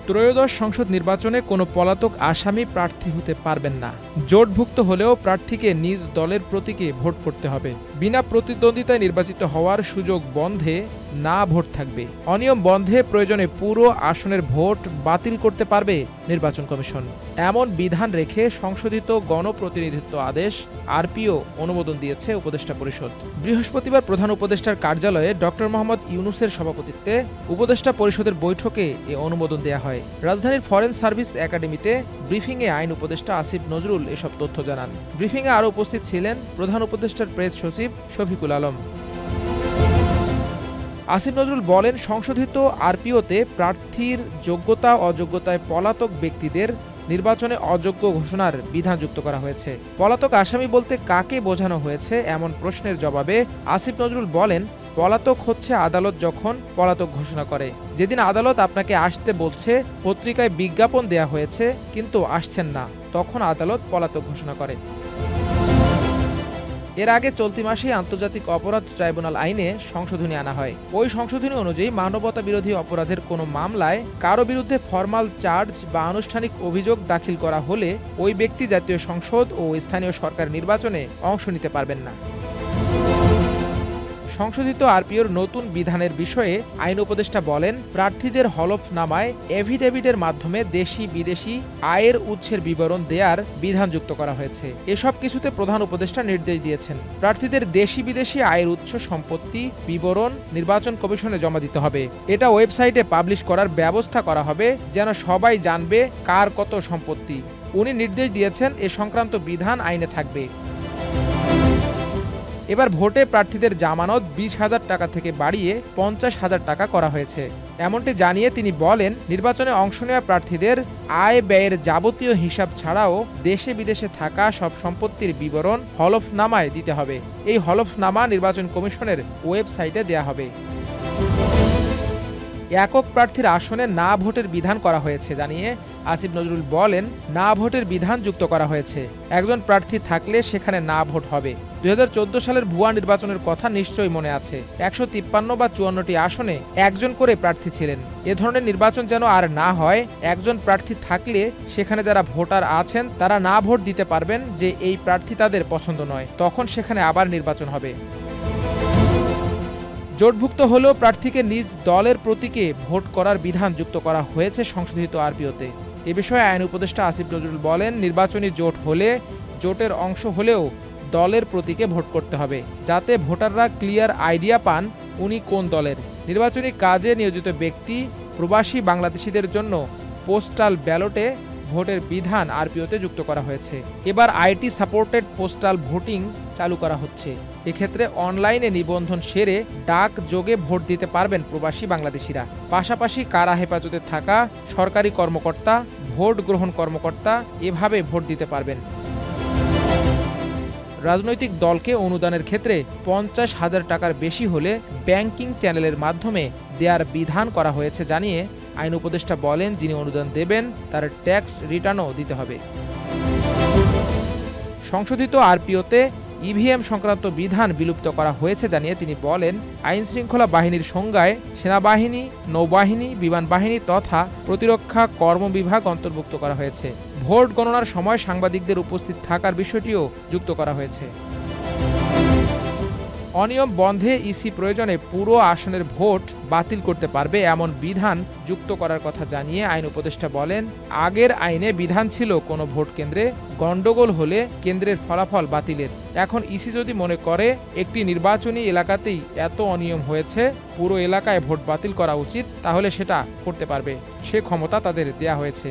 ত্রয়োদশ সংসদ নির্বাচনে কোনো পলাতক আসামি প্রার্থী হতে পারবেন না। জোটভুক্ত হলেও প্রার্থীকে নিজ দলের প্রতীকে ভোট করতে হবে। বিনা প্রতিদ্বন্দ্বিতায় নির্বাচিত হওয়ার সুযোগ বন্ধে না ভোট থাকবে। অনিয়ম বন্ধে প্রয়োজনে পুরো আসনের ভোট বাতিল করতে পারবে নির্বাচন কমিশন। এমন বিধান রেখে সংশোধিত গণপ্রতিনিধিত্ব আদেশ আরপিও অনুমোদন দিয়েছে উপদেষ্টা পরিষদ। বৃহস্পতিবার প্রধান উপদেষ্টার কার্যালয়ে ডক্টর মোহাম্মদ ইউনূসের সভাপতিত্বে উপদেষ্টা পরিষদের বৈঠকে এ অনুমোদন দেয়া হয়। রাজধানীর ফরেন সার্ভিস একাডেমিতে ব্রিফিংয়ে আইন উপদেষ্টা আসিফ নজরুল এসব তথ্য জানান। ব্রিফিংয়ে আরও উপস্থিত ছিলেন প্রধান উপদেষ্টার প্রেস সচিব শফিকুল আলম। আসিফ নজরুল বলেন, সংশোধিত আরপিওতে প্রার্থীর যোগ্যতা অযোগ্যতায় পলাতক ব্যক্তিদের নির্বাচনে অযোগ্য ঘোষণার বিধান যুক্ত করা হয়েছে। পলাতক আসামি বলতে কাকে বোঝানো হয়েছে এমন প্রশ্নের জবাবে আসিফ নজরুল বলেন, পলাতক হচ্ছে আদালত যখন পলাতক ঘোষণা করে। যেদিন আদালত আপনাকে আসতে বলছে, পত্রিকায় বিজ্ঞাপন দেয়া হয়েছে কিন্তু আসছেন না, তখন আদালত পলাতক ঘোষণা করে। এর আগে চলতি মাসেই আন্তর্জাতিক অপরাধ ট্রাইব্যুনাল আইনে সংশোধনী আনা হয়। ওই সংশোধনী অনুযায়ী মানবতা বিরোধী অপরাধের কোনো মামলায় কারো বিরুদ্ধে ফরমাল চার্জ বা আনুষ্ঠানিক অভিযোগ দাখিল করা হলে ওই ব্যক্তি জাতীয় সংসদ ও স্থানীয় সরকার নির্বাচনে অংশ নিতে পারবেন না। সংশোধিত আরপিওর নতুন বিধানের বিষয়ে আইন উপদেষ্টা বলেন, প্রার্থীদের হলফনামায় এফিডেভিটের মাধ্যমে দেশি বিদেশি আয়ের উৎসের বিবরণ দেয়ার বিধান যুক্ত করা হয়েছে। এসব কিছুতে প্রধান উপদেষ্টা নির্দেশ দিয়েছেন, প্রার্থীদের দেশি বিদেশি আয়ের উৎস সম্পত্তি বিবরণ নির্বাচন কমিশনে জমা দিতে হবে। এটা ওয়েবসাইটে পাবলিশ করার ব্যবস্থা করা হবে যেন সবাই জানবে কার কত সম্পত্তি। উনি নির্দেশ দিয়েছেন এ সংক্রান্ত বিধান আইনে থাকবে। এবার ভোটে প্রার্থীদের জামানত 20,000 টাকা থেকে বাড়িয়ে 50,000 টাকা করা হয়েছে। এমনটি জানিয়ে তিনি বলেন, নির্বাচনে অংশ নেওয়া প্রার্থীদের আয় ব্যয়ের যাবতীয় হিসাব ছাড়াও দেশে বিদেশে থাকা সব সম্পত্তির বিবরণ হলফনামায় দিতে হবে। এই হলফনামা নির্বাচন কমিশনের ওয়েবসাইটে দেয়া হবে। একক প্রার্থীর আসনে না ভোটের বিধান করা হয়েছে জানিয়ে আসিফ নজরুল বলেন, না ভোটের বিধান যুক্ত করা হয়েছে। একজন প্রার্থী থাকলে সেখানে না ভোট হবে। 2014 সালের ভুয়া নির্বাচনের কথা নিশ্চয়ই মনে আছে। 153 বা 54টি আসনে একজন করে প্রার্থী ছিলেন। এ ধরনের নির্বাচন যেন আর না হয়। একজন প্রার্থী থাকলে সেখানে যারা ভোটার আছেন তারা না ভোট দিতে পারবেন যে এই প্রার্থী তাদের পছন্দ নয়, তখন সেখানে আবার নির্বাচন হবে। জোটভুক্ত হলেও প্রার্থীকে নিজ দলের প্রতীকে ভোট করার বিধান যুক্ত করা হয়েছে সংশোধিত আরপিওতে। এ বিষয়ে আইন উপদেষ্টা আসিফ নজরুল বলেন, নির্বাচনী জোট হলে জোটের অংশ হলেও দলের প্রতীকে ভোট করতে হবে, যাতে ভোটাররা ক্লিয়ার আইডিয়া পান উনি কোন দলের। নির্বাচনী কাজে নিয়োজিত ব্যক্তি প্রবাসী বাংলাদেশিদের জন্য পোস্টাল ব্যালটে ভোটের বিধান আরপিওতে যুক্ত করা হয়েছে। এবার আইটি সাপোর্টেড পোস্টাল ভোটিং চালু করা হচ্ছে। এক্ষেত্রে অনলাইনে নিবন্ধন সেরে ডাক যোগে ভোট দিতে পারবেন প্রবাসী বাংলাদেশিরা। পাশাপাশি কারা হেফাজতে থাকা সরকারি কর্মকর্তা, ভোট গ্রহণ কর্মকর্তা এভাবে ভোট দিতে পারবেন। রাজনৈতিক দলকে অনুদানের ক্ষেত্রে 50,000 টাকার বেশি হলে ব্যাংকিং চ্যানেলের মাধ্যমে দেয়ার বিধান করা হয়েছে জানিয়ে আইন উপদেষ্টা বলেন, যিনি অনুদান দেবেন তার ট্যাক্স রিটার্নও দিতে হবে। সংশোধিত আরপিওতে ইভিএম সংক্রান্ত বিধান বিলুপ্ত করা হয়েছে জানিয়ে তিনি বলেন, আইন শৃঙ্খলা বাহিনীর সংজ্ঞায় সেনাবাহিনী, নৌবাহিনী, বিমান বাহিনী তথা প্রতিরক্ষা কর্ম বিভাগ অন্তর্ভুক্ত করা হয়েছে। ভোট গণনার সময় সাংবাদিকদের উপস্থিত থাকার বিষয়টিও যুক্ত করা হয়েছে। অনিয়ম বন্ধে ইসি প্রয়োজনে পুরো আসনের ভোট বাতিল করতে পারবে এমন বিধান যুক্ত করার কথা জানিয়ে আইন উপদেষ্টা বলেন, আগের আইনে বিধান ছিল কোনো ভোট কেন্দ্রে গন্ডগোল হলে কেন্দ্রের ফলাফল বাতিলের। এখন ইসি যদি মনে করে একটি নির্বাচনী এলাকাতেই এত অনিয়ম হয়েছে, পুরো এলাকায় ভোট বাতিল করা উচিত, তাহলে সেটা করতে পারবে। সে ক্ষমতা তাদের দেয়া হয়েছে।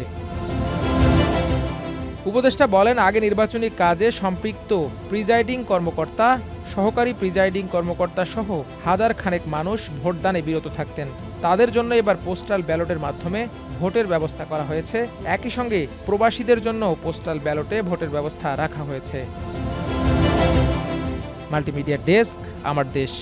উপদেষ্টা বলেন, আগে নির্বাচনী কাজে সম্পৃক্ত প্রিজাইডিং কর্মকর্তা, সহকারী প্রিজাইডিং কর্মকর্তা সহ হাজার খানেক মানুষ ভোটদানে বিরত থাকতেন। তাদের জন্য এবার পোস্টাল ব্যালটের মাধ্যমে ভোটের ব্যবস্থা করা হয়েছে। একই সঙ্গে প্রবাসীদের জন্য পোস্টাল ব্যালটে ভোটের ব্যবস্থা রাখা হয়েছে। মাল্টিমিডিয়া ডেস্ক, আমার দেশ।